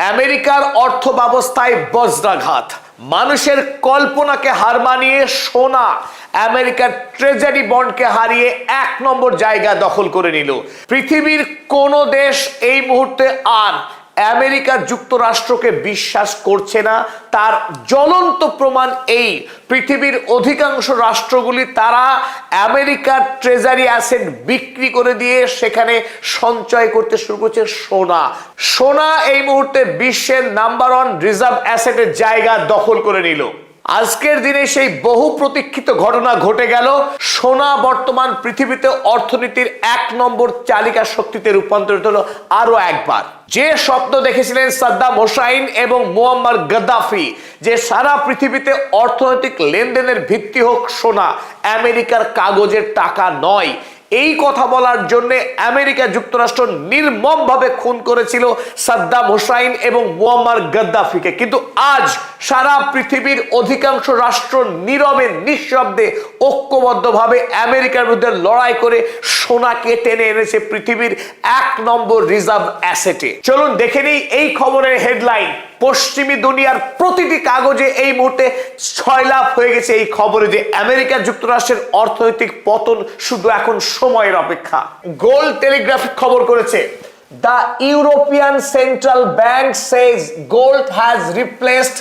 আমেরিকার অর্থ ব্যবস্থায় বজ্রাঘাত, মানুষের কল্পনাকে হার মানিয়ে সোনা আমেরিকার ট্রেজারি বন্ডকে হারিয়ে 1 নম্বর জায়গা দখল করে নিল। পৃথিবীর কোন দেশ এই মুহূর্তে আর আমেরিকা যুক্তরাষ্ট্রকে বিশ্বাস করছে না। তার জ্বলন্ত প্রমাণ এই, পৃথিবীর অধিকাংশ রাষ্ট্রগুলি তারা আমেরিকার ট্রেজারি অ্যাসেট বিক্রি করে দিয়ে সেখানে সঞ্চয় করতে শুরু করছে সোনা। সোনা এই মুহূর্তে বিশ্বের নাম্বার 1 রিজার্ভ অ্যাসেটের জায়গা দখল করে নিল। আজকের দিনে সেই বহু প্রতীক্ষিত ঘটনা ঘটে গেল। সোনা বর্তমান পৃথিবীতে অর্থনীতির 1 নম্বর চালিকা শক্তিতে রূপান্তরিত হলো আরো একবার। যে স্বপ্ন দেখেছিলেন সাদ্দাম হোসাইন এবং মুয়াম্মার গাদ্দাফি যে সারা পৃথিবীতে অর্থনৈতিক লেনদেনের ভিত্তি হোক সোনা, আমেরিকার কাগজের টাকা নয়, এই কথা বলার জন্য আমেরিকা যুক্তরাষ্ট্র নির্মমভাবে খুন করেছিল সাদ্দাম হোসাইন এবং মুয়াম্মার গাদ্দাফিকে। কিন্তু আজ সারা পৃথিবীর অধিকাংশ রাষ্ট্র নীরবে নিঃশব্দে ঐক্যবদ্ধভাবে আমেরিকার বিরুদ্ধে লড়াই করে সোনাকে টেনে এনেছে পৃথিবীর 1 নম্বর রিজার্ভ অ্যাসেটে। চলুন দেখে নিই এই খবরের হেডলাইন। পশ্চিমী দুনিয়ার প্রতিটি কাগজে এই মুহূর্তে ছয়লাভ হয়ে গেছে এই খবরে যে আমেরিকা যুক্তরাষ্ট্রের অর্থনৈতিক পতন শুধু এখন সময়ের অপেক্ষা। গোল্ড টেলিগ্রাফিক খবর করেছে, the European central bank Sage gold has replaced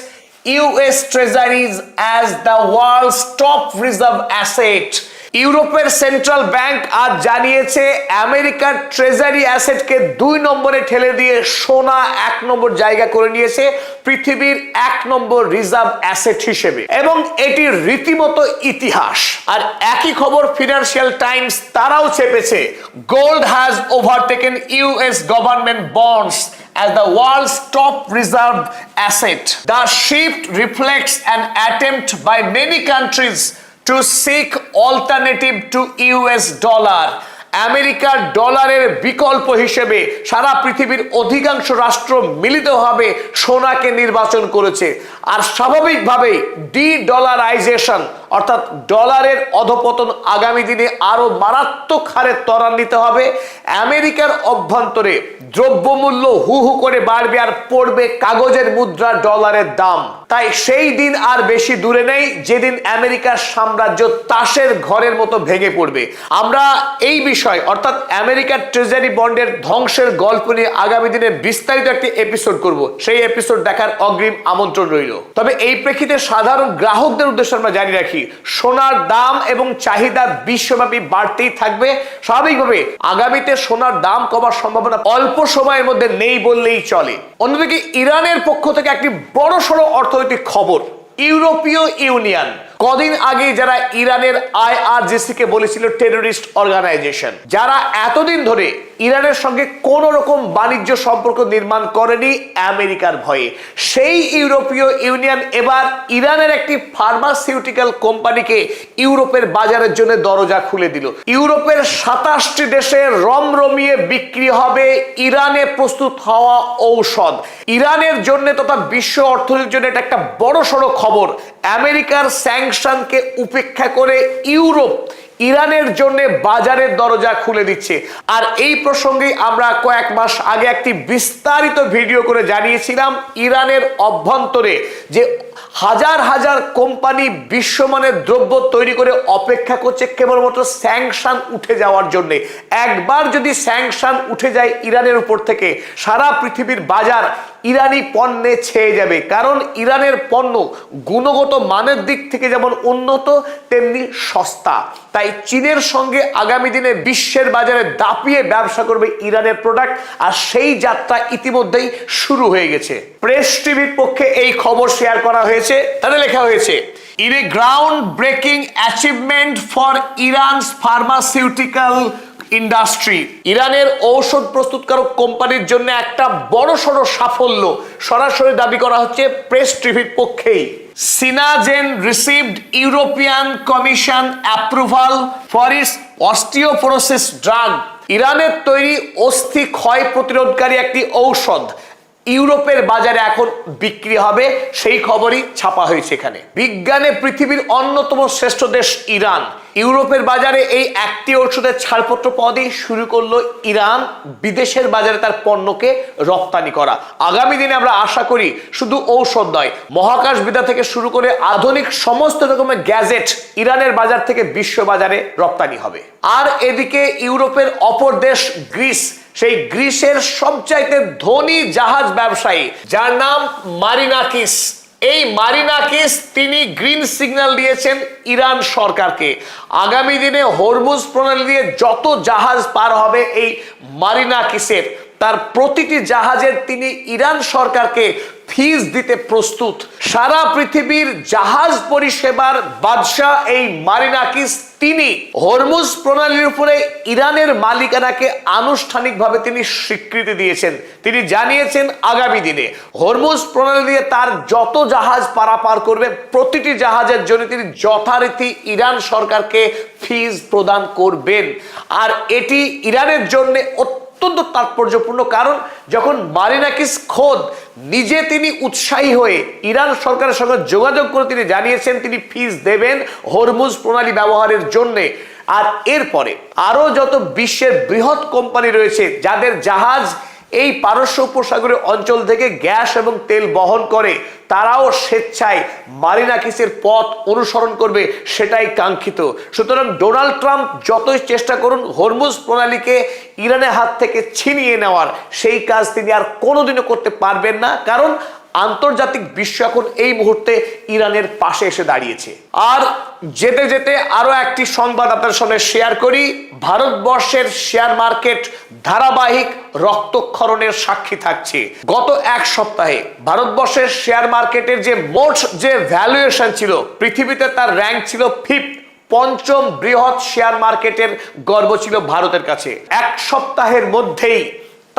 US Treasuries as the world's top reserve asset। ইউরোপের সেন্ট্রাল ব্যাংক আজ জানিয়েছে আমেরিকার ট্রেজারি অ্যাসেটকে 2 নম্বরে ঠেলে দিয়ে সোনা 1 নম্বর জায়গা করে নিয়েছে পৃথিবীর 1 নম্বর রিজার্ভ অ্যাসেট হিসেবে, এবং এটি রীতিমতো ইতিহাস। আর একই খবর ফিনান্সিয়াল টাইমস তারাও চেপেছে, gold has overtaken US government bonds as the world's top reserve asset। The shift reflects an attempt by many countries to seek alternative to US dollar। আমেরিকার ডলারের বিকল্প হিসেবে সারা পৃথিবীর অধিকাংশ রাষ্ট্র মিলিতভাবে সোনাকে নির্বাচন করেছে। আর স্বাভাবিকভাবেই ডলারাইজেশন অর্থাৎ ডলারের অধপতন আগামী দিনে আরো মারাত্মক হারে ত্বরান্বিত হবে। আমেরিকার অভ্যন্তরে দ্রব্যমূল্য হু হু করে বাড়বে আর পড়বে কাগজের মুদ্রা ডলারের দাম। তাই সেই দিন আর বেশি দূরে নেই যেদিন আমেরিকার সাম্রাজ্য তাসের ঘরের মতো ভেঙে পড়বে। আমরা এই বিষয় অর্থাৎ আমেরিকার ট্রেজারি বন্ডের ধ্বংসের গল্প নিয়ে আগামী দিনে বিস্তারিত একটি এপিসোড করব, সেই এপিসোড দেখার অগ্রিম আমন্ত্রণ রইল। তবে এই প্রেক্ষিতে সাধারণ গ্রাহকদের উদ্দেশ্যে আমরা জানিয়ে রাখি, সোনার দাম এবং চাহিদা বিশ্বব্যাপী বাড়তেই থাকবে। স্বাভাবিকভাবে আগামীতে সোনার দাম কমার সম্ভাবনা অল্প সময়ের মধ্যে নেই বললেই চলে। অন্যদিকে ইরানের পক্ষ থেকে একটি বড়সড় অর্থনৈতিক খবর। ইউরোপীয় ইউনিয়ন কদিন আগে যারা ইরানের IRGC কে বলেছিল টেররিস্ট অর্গানাইজেশন, যারা এতদিন ধরে ইরানের সঙ্গে কোন রকম বাণিজ্য সম্পর্ক নির্মাণ করেনি আমেরিকার ভয়ে, সেই ইউরোপীয় ইউনিয়ন এবার ইরানের একটি ফার্মাসিউটিক্যাল কোম্পানিকে ইউরোপের বাজারের জন্য দরজা খুলে দিল। ইউরোপের 27টি দেশে রমরমিয়ে বিক্রি হবে ইরানে প্রস্তুত হওয়া ঔষধ। ইরানের জন্য তথা বিশ্ব অর্থনীতির জন্য এটা একটা বড়সড় খবর। আমেরিকার স্যাংশনকে উপেক্ষা করে ইউরোপ ইরানের জন্য বাজারের দরজা খুলে দিচ্ছে। আর এই প্রসঙ্গে আমরা কয়েক মাস আগে একটি বিস্তারিত ভিডিও করে জানিয়েছিলাম ইরানের অভ্যন্তরে যে হাজার হাজার কোম্পানি বিশ্বমানের দ্রব্য তৈরি করে অপেক্ষা করছে কেবলমাত্র স্যাংশন উঠে যাওয়ার জন্য। একবার যদি স্যাংশন উঠে যায় ইরানের উপর থেকে, সারা পৃথিবীর বাজার ইরানি পণ্যে ছেয়ে যাবে। কারণ ইরানের পণ্য গুণগত মানের দিক থেকে যেমন উন্নত তেমনি সস্তা। তাই চীনের সঙ্গে আগামী দিনে বিশ্বের বাজারে দাপিয়ে ব্যবসা করবে ইরানের প্রোডাক্ট, আর সেই যাত্রা ইতিমধ্যেই শুরু হয়ে গেছে। প্রেস টিভির পক্ষে এই খবর শেয়ার করা হয়েছে। তাতে লেখা হয়েছে, in a ground breaking achievement for ইরানস pharmaceutical industry. ইরানের ঔষধ প্রস্তুতকারক কোম্পানির জন্য একটা বড়সড় সাফল্য সরাসরি দাবি করা হচ্ছে প্রেস টিভির পক্ষেই। CinnaGen received European Commission approval for its osteoporosis drug. ইরানের তৈরি অস্থি ক্ষয় প্রতিরোধকারী একটি ঔষধ ইউরোপের বাজারে এখন বিক্রি হবে, সেই খবরই ছাপা হয়েছে এখানে। বিজ্ঞানে পৃথিবীর অন্যতম শ্রেষ্ঠ দেশ ইরান, ইউরোপের বাজারে এই একটি ওষুধের ছাড়পত্র পাওয়া দিয়ে শুরু করলো ইরান বিদেশের বাজারে তার পণ্যকে রপ্তানি করা। আগামী দিনে আমরা আশা করি শুধু ঔষধ নয়, মহাকাশ বিদ্যা থেকে শুরু করে আধুনিক সমস্ত রকমের গ্যাজেট ইরানের বাজার থেকে বিশ্ব বাজারে রপ্তানি হবে। আর এদিকে ইউরোপের অপর দেশ গ্রিস, সেই গ্রিসের সবচাইতে ধনী জাহাজ ব্যবসায়ী যার নাম মারিনাকিস, এই মারিনাকিস তিনি গ্রিন সিগন্যাল দিয়েছেন ইরান সরকারকে। আগামী দিনে হরমুজ প্রণালী দিয়ে যত জাহাজ পার হবে এই মারিনাকিসের, তার প্রতিটি জাহাজের তিনি ইরান সরকারকে ফিস দিতে প্রস্তুত। সারা পৃথিবীর জাহাজ পরিষেবার বাদশাহ এই মারিনাকিস তিনি হরমুজ প্রণালীর উপরে ইরানের মালিকানাকে আনুষ্ঠানিকভাবে তিনি স্বীকৃতি দিয়েছেন। তিনি জানিয়েছেন আগামী দিনে হরমুজ প্রণালী দিয়ে তার যত জাহাজ পারাপার করবে প্রতিটি জাহাজের জন্য তিনি যথারীতি ইরান সরকারকে ফিস প্রদান করবেন। আর এটি ইরানের জন্য অত্যন্ত তাৎপর্যপূর্ণ, কারণ যখন মারিনাকিস খোদ নিজে তিনি উৎসাহী হয়ে ইরান সরকারের সঙ্গে যোগাযোগ করে তিনি জানিয়েছেন তিনি ফিস দেবেন হরমুজ প্রণালী ব্যবহারের জন্য। আর এরপরে আরো যত বিশ্বের বৃহৎ কোম্পানি রয়েছে যাদের জাহাজ এই পারস্য উপসাগরীয় অঞ্চল থেকে গ্যাস এবং তেল বহন করে, তারাও স্বেচ্ছায় মারিনাকিসের পথ অনুসরণ করবে, সেটাই কাঙ্ক্ষিত। সুতরাং ডোনাল্ড ট্রাম্প যতই চেষ্টা করুন হরমুজ প্রণালীকে ইরানের হাত থেকে ছিনিয়ে নেওয়ার, সেই কাজ তিনি আর কোনোদিনও করতে পারবেন না, কারণ আন্তর্জাতিক বিশ্ব এখন এই মুহূর্তে ইরানের পাশে এসে দাঁড়িয়েছে। আর যেতে যেতে আরো একটি সংবাদ আপনাদের সামনে শেয়ার করি। ভারতবর্ষের শেয়ার মার্কেট ধারাবাহিক রক্তক্ষরণের সাক্ষী থাকছে। গত এক সপ্তাহে ভারতবর্ষের শেয়ার মার্কেটের যে মোট যে ভ্যালুয়েশন ছিল, পৃথিবীতে তার র্যাঙ্ক ছিল 5th, পঞ্চম বৃহৎ শেয়ার মার্কেটের গর্ব ছিল ভারতের কাছে। এক সপ্তাহের মধ্যেই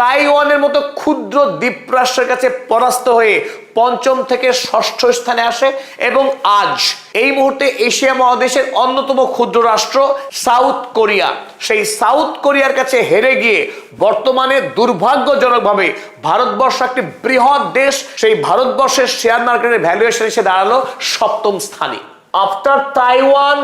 তাইওয়ানের মতো ক্ষুদ্র দ্বীপরাষ্ট্রের কাছে পরাস্ত হয়ে পঞ্চম থেকে ষষ্ঠ স্থানে আসে এবং আজ এই মুহূর্তে এশিয়া মহাদেশের অন্যতম ক্ষুদ্র রাষ্ট্র সাউথ কোরিয়া, সেই সাউথ কোরিয়ার কাছে হেরে গিয়ে বর্তমানে দুর্ভাগ্যজনকভাবে ভারতবর্ষ একটি বৃহৎ দেশ, সেই ভারতবর্ষের শেয়ার মার্কেটের ভ্যালুয়েশন এসে দাঁড়ালো 7ম স্থানে। After Taiwan,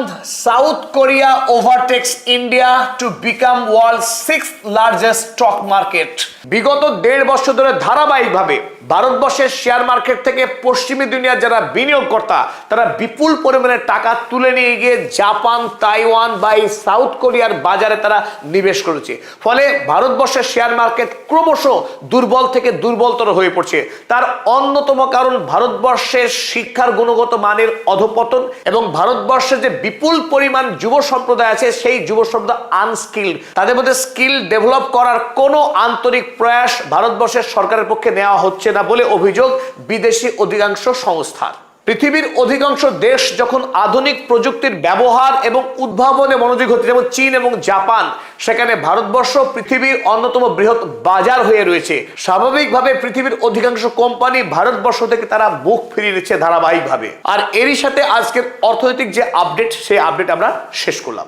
South Korea overtakes India to become world's 6th largest stock market. বিগত 1.5 বছর ধরে ধারাবাহিকভাবে ভারতবর্ষের শেয়ার মার্কেট থেকে পশ্চিমী দুনিয়ার যারা বিনিয়োগকর্তা তারা বিপুল পরিমাণে টাকা তুলে নিয়ে গিয়ে জাপান, তাইওয়ান বা এই সাউথ কোরিয়ার বাজারে তারা নিবেশ করেছে। ফলে ভারতবর্ষের শেয়ার মার্কেট ক্রমশ দুর্বল থেকে দুর্বলতর হয়ে পড়ছে। তার অন্যতম কারণ ভারতবর্ষের শিক্ষার গুণগত মানের অধপতন এবং ভারতবর্ষের যে বিপুল পরিমাণ যুব সম্প্রদায় আছে সেই যুব সম্প্রদায় আনস্কিলড, তাদের মধ্যে স্কিল ডেভেলপ করার কোনো আন্তরিক প্রয়াস ভারতবর্ষের সরকারের পক্ষে নেওয়া হচ্ছে না বলে অভিযোগ বিদেশি অধিকাংশ সংস্থার। পৃথিবীর অধিকাংশ দেশ যখন আধুনিক প্রযুক্তির ব্যবহার এবং উদ্ভাবনে মনোযোগী হচ্ছে, যেমন চীন এবং জাপান, সেখানে ভারতবর্ষ পৃথিবীর অন্যতম বৃহৎ বাজার হয়ে রয়েছে। স্বাভাবিকভাবে পৃথিবীর অধিকাংশ কোম্পানি ভারতবর্ষ থেকে তারা মুখ ফিরিয়ে নিচ্ছে ধারাবাহিকভাবে। আর এরই সাথে আজকের অর্থনৈতিক যে আপডেট, সেই আপডেট আমরা শেষ করলাম।